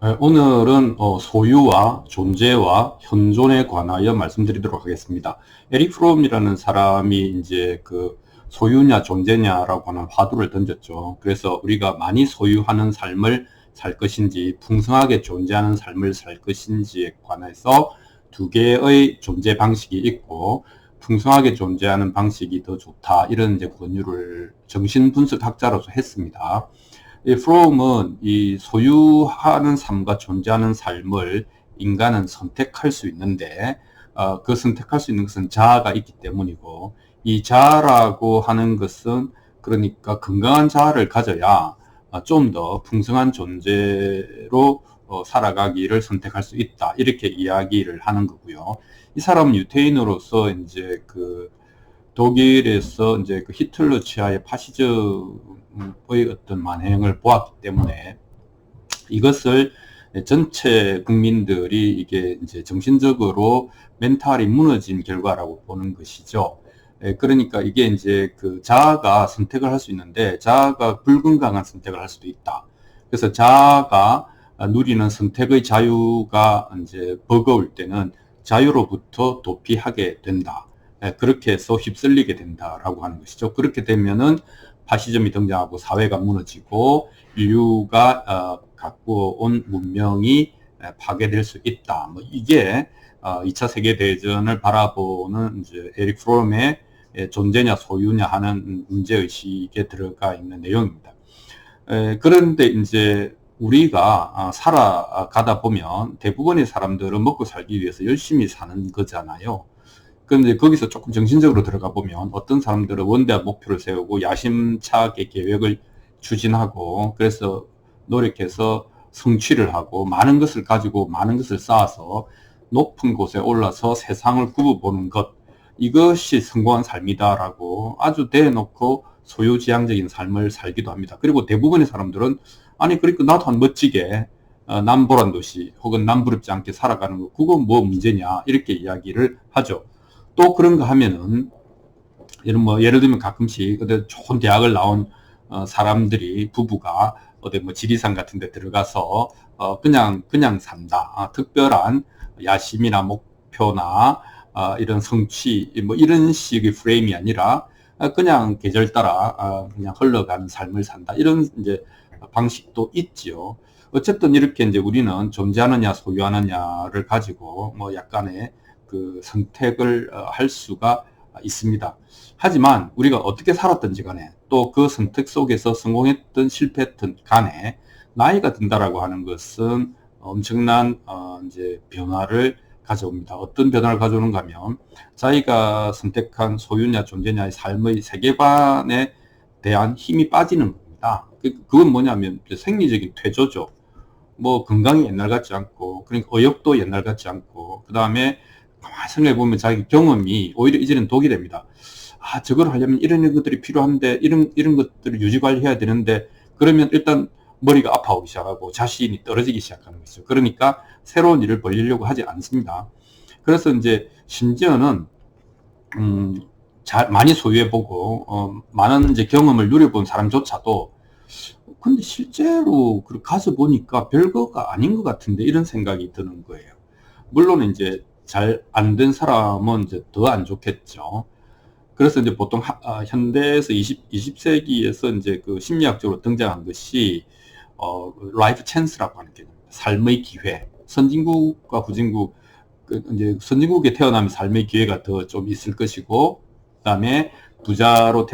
오늘은 소유와 존재와 현존에 관하여 말씀드리도록 하겠습니다. 에릭 프롬이라는 사람이 이제 그 소유냐 존재냐라고 하는 화두를 던졌죠. 그래서 우리가 많이 소유하는 삶을 살 것인지 풍성하게 존재하는 삶을 살 것인지에 관해서 두 개의 존재 방식이 있고, 풍성하게 존재하는 방식이 더 좋다, 이런 이제 권유를 정신분석학자로서 했습니다. 이 프롬은 이 소유하는 삶과 존재하는 삶을 인간은 선택할 수 있는데, 그 선택할 수 있는 것은 자아가 있기 때문이고, 이 자아라고 하는 것은 그러니까 건강한 자아를 가져야 좀 더 풍성한 존재로 살아가기를 선택할 수 있다, 이렇게 이야기를 하는 거고요. 이 사람은 유태인으로서 이제 그 독일에서 이제 그 히틀러 치하의 파시즘의 어떤 만행을 보았기 때문에 이것을 전체 국민들이 이게 이제 정신적으로 멘탈이 무너진 결과라고 보는 것이죠. 그러니까 이게 이제 그 자아가 선택을 할 수 있는데 자아가 불건강한 선택을 할 수도 있다. 그래서 자아가 누리는 선택의 자유가 이제 버거울 때는 자유로부터 도피하게 된다. 그렇게 해서 휩쓸리게 된다라고 하는 것이죠. 그렇게 되면은 파시즘이 등장하고 사회가 무너지고 인류가 갖고 온 문명이 파괴될 수 있다. 뭐 이게 2차 세계대전을 바라보는 이제 에릭 프롬의 존재냐 소유냐 하는 문제의식에 들어가 있는 내용입니다. 그런데 이제 우리가 살아가다 보면 대부분의 사람들은 먹고 살기 위해서 열심히 사는 거잖아요. 그런데 거기서 조금 정신적으로 들어가 보면 어떤 사람들은 원대한 목표를 세우고 야심차게 계획을 추진하고, 그래서 노력해서 성취를 하고 많은 것을 가지고 많은 것을 쌓아서 높은 곳에 올라서 세상을 굽어보는 것, 이것이 성공한 삶이다라고 아주 대놓고 소유지향적인 삶을 살기도 합니다. 그리고 대부분의 사람들은 아니 그러니까 나도 한 멋지게 남보란 도시 혹은 남부럽지 않게 살아가는 거, 그건 뭐 문제냐, 이렇게 이야기를 하죠. 또 그런가 하면은 이런 뭐 예를 들면 가끔씩 어디 좋은 대학을 나온 사람들이 부부가 어디 뭐 지리산 같은 데 들어가서 그냥 산다. 특별한 야심이나 목표나 이런 성취 뭐 이런 식의 프레임이 아니라 그냥 계절 따라 그냥 흘러가는 삶을 산다, 이런 이제 방식도 있지요. 어쨌든 이렇게 이제 우리는 존재하느냐 소유하느냐를 가지고 뭐 약간의 그 선택을 할 수가 있습니다. 하지만 우리가 어떻게 살았든지 간에 또 그 선택 속에서 성공했든 실패했든 간에 나이가 든다라고 하는 것은 엄청난 이제 변화를 가져옵니다. 어떤 변화를 가져오는가 하면 자기가 선택한 소유냐 존재냐의 삶의 세계관에 대한 힘이 빠지는 겁니다. 그건 뭐냐면 생리적인 퇴조죠. 뭐 건강이 옛날 같지 않고, 그러니까 의욕도 옛날 같지 않고, 그 다음에 가만히 생각해 보면 자기 경험이 오히려 이제는 독이 됩니다. 저걸 하려면 이런 것들이 필요한데, 이런 것들을 유지 관리해야 되는데, 그러면 일단 머리가 아파오기 시작하고 자신이 떨어지기 시작하는 거죠. 그러니까 새로운 일을 벌리려고 하지 않습니다. 그래서 이제 심지어는 많이 소유해보고 많은 이제 경험을 누려본 사람조차도 근데 실제로 가서 보니까 별거가 아닌 것 같은데, 이런 생각이 드는 거예요. 물론 이제 잘 안 된 사람은 이제 더 안 좋겠죠. 그래서 이제 보통 현대에서 20세기에서 이제 그 심리학적으로 등장한 것이 라이프 찬스라고 하는 개념입니다. 삶의 기회. 선진국과 후진국, 이제 선진국에 태어나면 삶의 기회가 더 좀 있을 것이고, 그다음에 부자로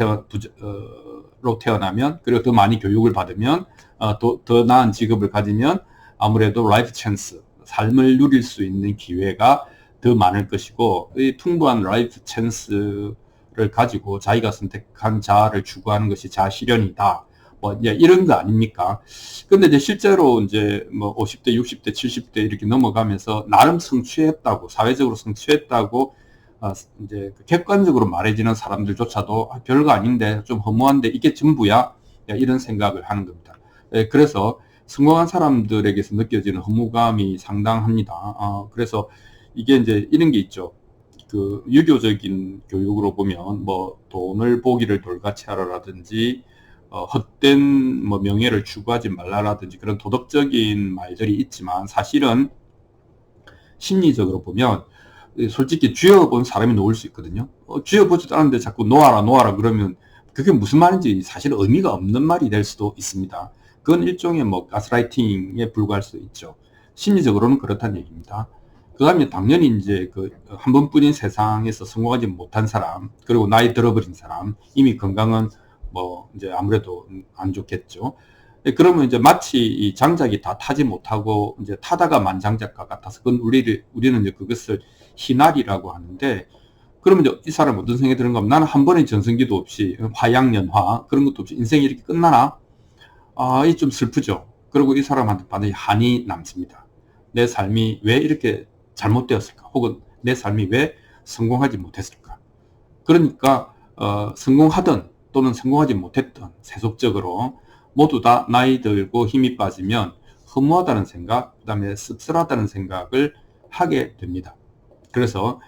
태어나면, 그리고 더 많이 교육을 받으면 더 나은 직업을 가지면 아무래도 라이프 찬스, 삶을 누릴 수 있는 기회가 더 많을 것이고, 이 풍부한 라이프 찬스를 가지고 자기가 선택한 자아를 추구하는 것이 자아실현이다, 뭐 이런 거 아닙니까? 근데 이제 실제로 이제 뭐 50대, 60대, 70대 이렇게 넘어가면서 나름 성취했다고, 사회적으로 성취했다고 이제 객관적으로 말해지는 사람들조차도 별거 아닌데 좀 허무한데 이게 전부야, 이런 생각을 하는 겁니다. 그래서 성공한 사람들에게서 느껴지는 허무감이 상당합니다. 그래서 이게 이제 이런 게 있죠. 그 유교적인 교육으로 보면 뭐 돈을 보기를 돌같이 하라라든지 헛된 뭐 명예를 추구하지 말라라든지 그런 도덕적인 말들이 있지만 사실은 심리적으로 보면 솔직히 쥐어본 사람이 놓을 수 있거든요. 쥐어보지도 않았는데 자꾸 놓아라 놓아라 그러면 그게 무슨 말인지 사실 의미가 없는 말이 될 수도 있습니다. 그건 일종의 뭐 가스라이팅에 불과할 수 있죠. 심리적으로는 그렇다는 얘기입니다. 그 다음에 당연히 이제 그 한 번뿐인 세상에서 성공하지 못한 사람, 그리고 나이 들어버린 사람, 이미 건강은 뭐 이제 아무래도 안 좋겠죠. 그러면 이제 마치 이 장작이 다 타지 못하고 이제 타다가 만장작과 같아서 그건 우리는 이제 그것을 희날이라고 하는데, 그러면 이제 이 사람 어떤 생각이 드는가 하면 나는 한 번의 전성기도 없이 화양연화 그런 것도 없이 인생이 이렇게 끝나나? 이 좀 슬프죠. 그리고 이 사람한테 반드시 한이 남습니다. 내 삶이 왜 이렇게 잘못되었을까? 혹은 내 삶이 왜 성공하지 못했을까? 그러니까 성공하든 또는 성공하지 못했든 세속적으로 모두 다 나이 들고 힘이 빠지면 허무하다는 생각, 그 다음에 씁쓸하다는 생각을 하게 됩니다. 그래서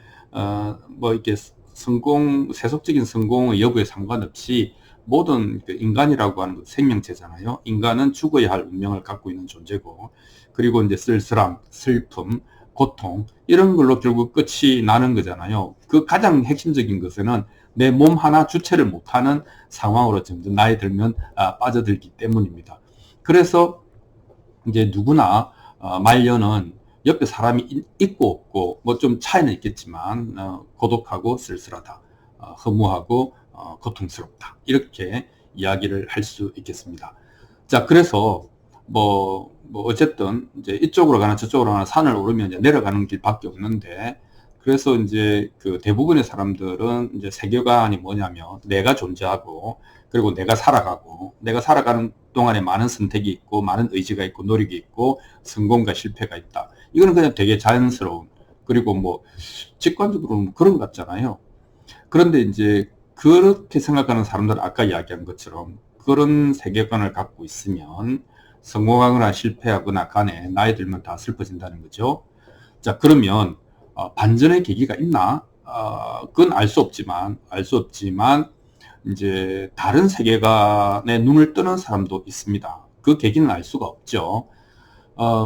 뭐 이렇게 세속적인 성공의 여부에 상관없이 모든 인간이라고 하는 생명체잖아요. 인간은 죽어야 할 운명을 갖고 있는 존재고, 그리고 이제 쓸쓸함, 슬픔, 고통 이런 걸로 결국 끝이 나는 거잖아요. 그 가장 핵심적인 것은 내 몸 하나 주체를 못하는 상황으로 점점 나이 들면 빠져들기 때문입니다. 그래서 이제 누구나 말년은 옆에 사람이 있고 없고 뭐 좀 차이는 있겠지만 고독하고 쓸쓸하다, 허무하고 고통스럽다, 이렇게 이야기를 할 수 있겠습니다. 자, 그래서 뭐 어쨌든 이제 이쪽으로 가나 저쪽으로 가나 산을 오르면 이제 내려가는 길밖에 없는데, 그래서 이제 그 대부분의 사람들은 이제 세계관이 뭐냐면 내가 존재하고, 그리고 내가 살아가고, 내가 살아가는 동안에 많은 선택이 있고 많은 의지가 있고 노력이 있고 성공과 실패가 있다. 이거는 그냥 되게 자연스러운, 그리고 뭐 직관적으로는 그런 것 같잖아요. 그런데 이제 그렇게 생각하는 사람들은 아까 이야기한 것처럼 그런 세계관을 갖고 있으면 성공하거나 실패하거나 간에 나이 들면 다 슬퍼진다는 거죠. 자, 그러면 반전의 계기가 있나? 그건 알 수 없지만 이제 다른 세계관에 눈을 뜨는 사람도 있습니다. 그 계기는 알 수가 없죠.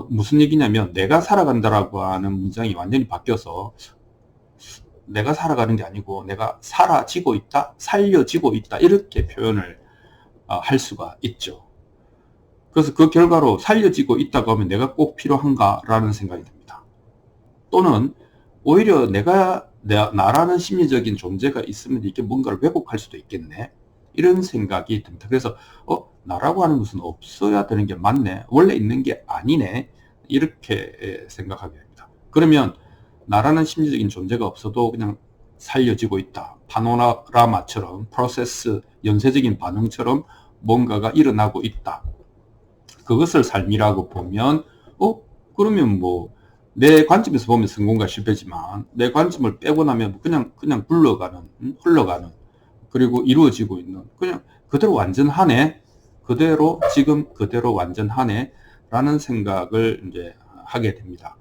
무슨 얘기냐면 내가 살아간다라고 하는 문장이 완전히 바뀌어서 내가 살아가는 게 아니고 내가 사라지고 있다, 살려지고 있다, 이렇게 표현을 할 수가 있죠. 그래서 그 결과로 살려지고 있다고 하면 내가 꼭 필요한가라는 생각이 듭니다. 또는 오히려 나라는 심리적인 존재가 있으면 이게 뭔가를 왜곡할 수도 있겠네, 이런 생각이 듭니다. 그래서 나라고 하는 것은 없어야 되는 게 맞네, 원래 있는 게 아니네, 이렇게 생각하게 됩니다. 그러면 나라는 심리적인 존재가 없어도 그냥 살려지고 있다, 파노라마처럼 프로세스, 연쇄적인 반응처럼 뭔가가 일어나고 있다, 그것을 삶이라고 보면 그러면 뭐 내 관점에서 보면 성공과 실패지만 내 관점을 빼고 나면 그냥 흘러가는, 그리고 이루어지고 있는, 그냥 그대로 완전하네, 지금 그대로 완전하네 라는 생각을 이제 하게 됩니다.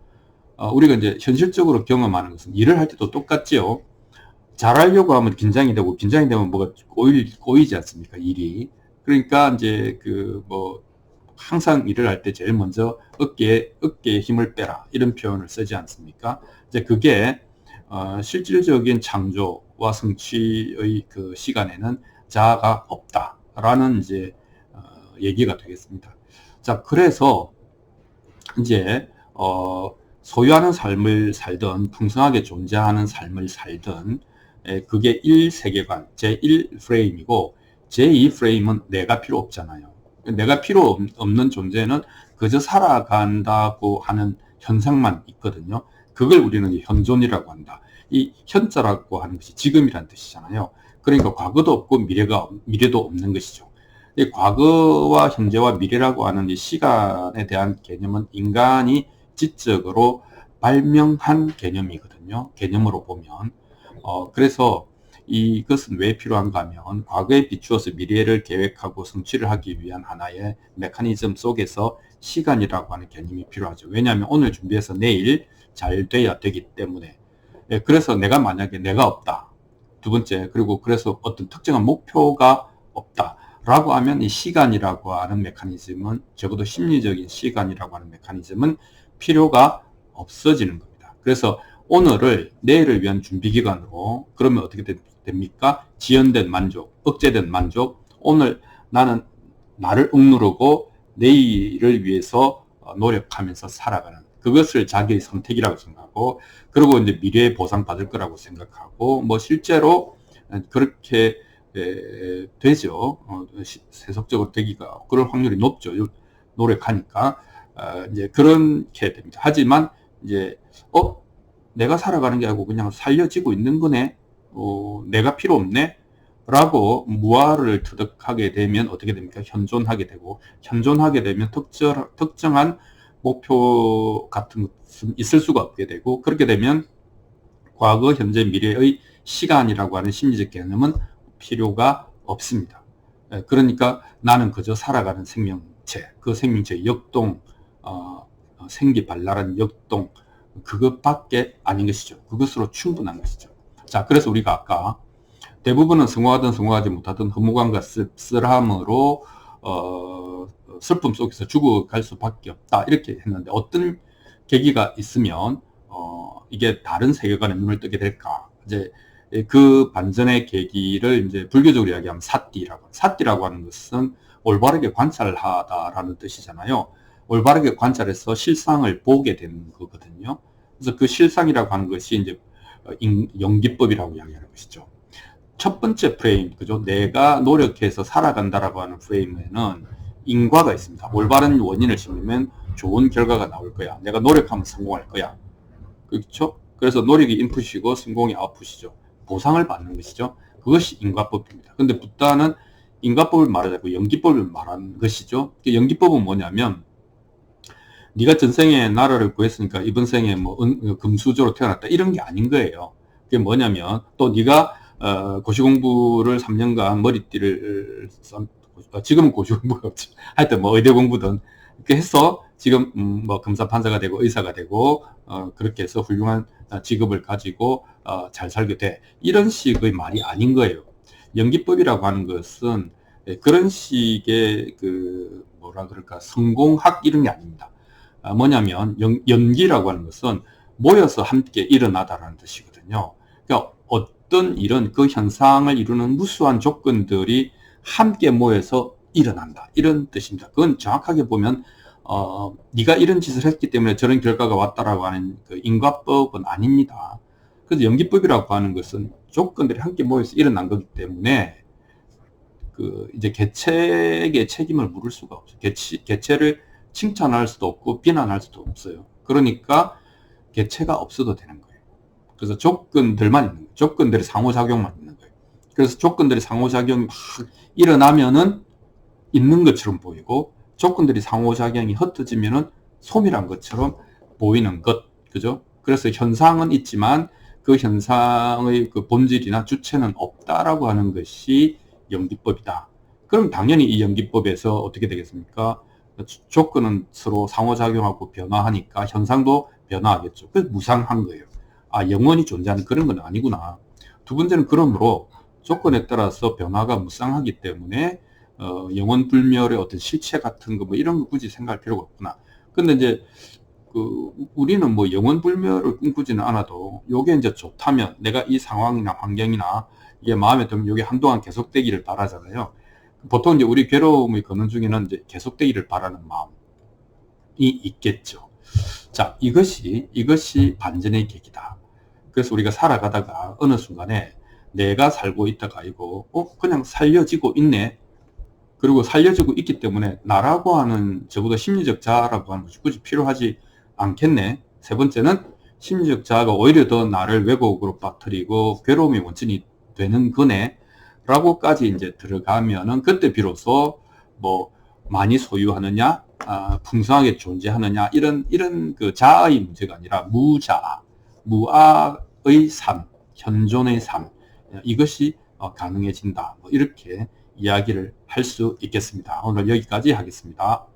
우리가 이제 현실적으로 경험하는 것은 일을 할 때도 똑같지요. 잘하려고 하면 긴장이 되면 뭐가 꼬이지 않습니까, 일이. 그러니까 이제 항상 일을 할 때 제일 먼저 어깨에 힘을 빼라, 이런 표현을 쓰지 않습니까? 이제 그게 실질적인 창조와 성취의 그 시간에는 자아가 없다라는 이제 얘기가 되겠습니다. 자, 그래서 이제 소유하는 삶을 살든 풍성하게 존재하는 삶을 살든 그게 1세계관, 제1프레임이고 제2프레임은 내가 필요 없잖아요. 내가 필요 없는 존재는 그저 살아간다고 하는 현상만 있거든요. 그걸 우리는 현존이라고 한다. 이 현자라고 하는 것이 지금이라는 뜻이잖아요. 그러니까 과거도 없고 미래도 없는 것이죠. 이 과거와 현재와 미래라고 하는 이 시간에 대한 개념은 인간이 지적으로 발명한 개념이거든요. 개념으로 보면. 그래서 이것은 왜 필요한가 하면 과거에 비추어서 미래를 계획하고 성취를 하기 위한 하나의 메커니즘 속에서 시간이라고 하는 개념이 필요하죠. 왜냐하면 오늘 준비해서 내일 잘 돼야 되기 때문에. 그래서 만약에 내가 없다, 두 번째, 그리고 그래서 어떤 특정한 목표가 없다 라고 하면 이 시간이라고 하는 메커니즘은, 적어도 심리적인 시간이라고 하는 메커니즘은 필요가 없어지는 겁니다. 그래서 오늘을 내일을 위한 준비기간으로, 그러면 어떻게 됩니까? 지연된 만족, 억제된 만족. 오늘 나는 나를 억누르고 내일을 위해서 노력하면서 살아가는, 그것을 자기의 선택이라고 생각하고, 그리고 이제 미래에 보상받을 거라고 생각하고, 뭐 실제로 그렇게 되죠. 세속적으로 되기가 그럴 확률이 높죠. 노력하니까. 이제 그렇게 됩니다. 하지만 이제 내가 살아가는 게 아니고 그냥 살려지고 있는 거네. 내가 필요 없네. 라고 무아를 터득하게 되면 어떻게 됩니까? 현존하게 되고, 현존하게 되면 특정한 목표 같은 것은 있을 수가 없게 되고, 그렇게 되면 과거, 현재, 미래의 시간이라고 하는 심리적 개념은 필요가 없습니다. 그러니까 나는 그저 살아가는 생명체, 그 생명체의 역동, 생기발랄한 역동, 그것밖에 아닌 것이죠. 그것으로 충분한 것이죠. 자, 그래서 우리가 아까 대부분은 성공하든 성공하지 못하든 허무감과 씁쓸함으로 슬픔 속에서 죽어갈 수밖에 없다, 이렇게 했는데, 어떤 계기가 있으면 이게 다른 세계관에 눈을 뜨게 될까? 이제 그 반전의 계기를 이제 불교적으로 이야기하면 사띠라고 하는 것은 올바르게 관찰하다라는 뜻이잖아요. 올바르게 관찰해서 실상을 보게 되는 거거든요. 그래서 그 실상이라고 하는 것이 이제 연기법이라고 이야기하는 것이죠. 첫 번째 프레임, 그죠? 내가 노력해서 살아간다라고 하는 프레임에는 인과가 있습니다. 올바른 원인을 심으면 좋은 결과가 나올 거야. 내가 노력하면 성공할 거야. 그렇죠? 그래서 노력이 인풋이고 성공이 아웃풋이죠. 보상을 받는 것이죠. 그것이 인과법입니다. 근데 붓다는 인과법을 말하지 않고 연기법을 말하는 것이죠. 연기법은 뭐냐면, 네가 전생에 나라를 구했으니까 이번 생에 뭐 금수저로 태어났다, 이런 게 아닌 거예요. 그게 뭐냐면, 또 네가 고시공부를 3년간 머리띠를 지금은 고시공부가 없지. 하여튼 뭐 의대 공부든 이렇게 해서 지금 뭐 검사 판사가 되고 의사가 되고 그렇게 해서 훌륭한 직업을 가지고 잘 살게 돼. 이런 식의 말이 아닌 거예요. 연기법이라고 하는 것은 그런 식의 그 뭐라 그럴까, 성공학 이런 게 아닙니다. 뭐냐면 연기라고 하는 것은 모여서 함께 일어나다라는 뜻이거든요. 그러니까 어떤 이런 그 현상을 이루는 무수한 조건들이 함께 모여서 일어난다, 이런 뜻입니다. 그건 정확하게 보면 네가 이런 짓을 했기 때문에 저런 결과가 왔다라고 하는 그 인과법은 아닙니다. 그래서 연기법이라고 하는 것은 조건들이 함께 모여서 일어난 거기 때문에 그 이제 개체에게 책임을 물을 수가 없어요. 개체를 칭찬할 수도 없고 비난할 수도 없어요. 그러니까 개체가 없어도 되는 거예요. 그래서 조건들만 있는 거예요. 조건들의 상호작용만 있는 거예요. 그래서 조건들의 상호작용이 막 일어나면은 있는 것처럼 보이고, 조건들이 상호작용이 흩어지면은 소멸한 것처럼 보이는 것, 그죠? 그래서 현상은 있지만 그 현상의 그 본질이나 주체는 없다라고 하는 것이 연기법이다. 그럼 당연히 이 연기법에서 어떻게 되겠습니까? 조건은 서로 상호작용하고 변화하니까 현상도 변화하겠죠. 그래서 무상한 거예요. 영원히 존재하는 그런 건 아니구나. 두 번째는 그러므로 조건에 따라서 변화가 무상하기 때문에 영원 불멸의 어떤 실체 같은 거 뭐 이런 거 굳이 생각할 필요가 없구나. 근데 이제 우리는 뭐 영원 불멸을 꿈꾸지는 않아도 요게 이제 좋다면, 내가 이 상황이나 환경이나 이게 마음에 들면 요게 한동안 계속되기를 바라잖아요. 보통 이제 우리 괴로움의 근원 중에는 이제 계속되기를 바라는 마음이 있겠죠. 자, 이것이 반전의 계기다. 그래서 우리가 살아가다가 어느 순간에 내가 살고 있다가 아니고 그냥 살려지고 있네. 그리고 살려지고 있기 때문에 나라고 하는, 적어도 심리적 자아라고 하는 것이 굳이 필요하지 않겠네. 세 번째는 심리적 자아가 오히려 더 나를 왜곡으로 빠뜨리고 괴로움의 원천이 되는 거네 라고까지 이제 들어가면은, 그때 비로소 뭐 많이 소유하느냐, 풍성하게 존재하느냐, 이런 그 자아의 문제가 아니라 무아의 삶, 현존의 삶, 이것이 가능해진다. 뭐 이렇게 이야기를 할 수 있겠습니다. 오늘 여기까지 하겠습니다.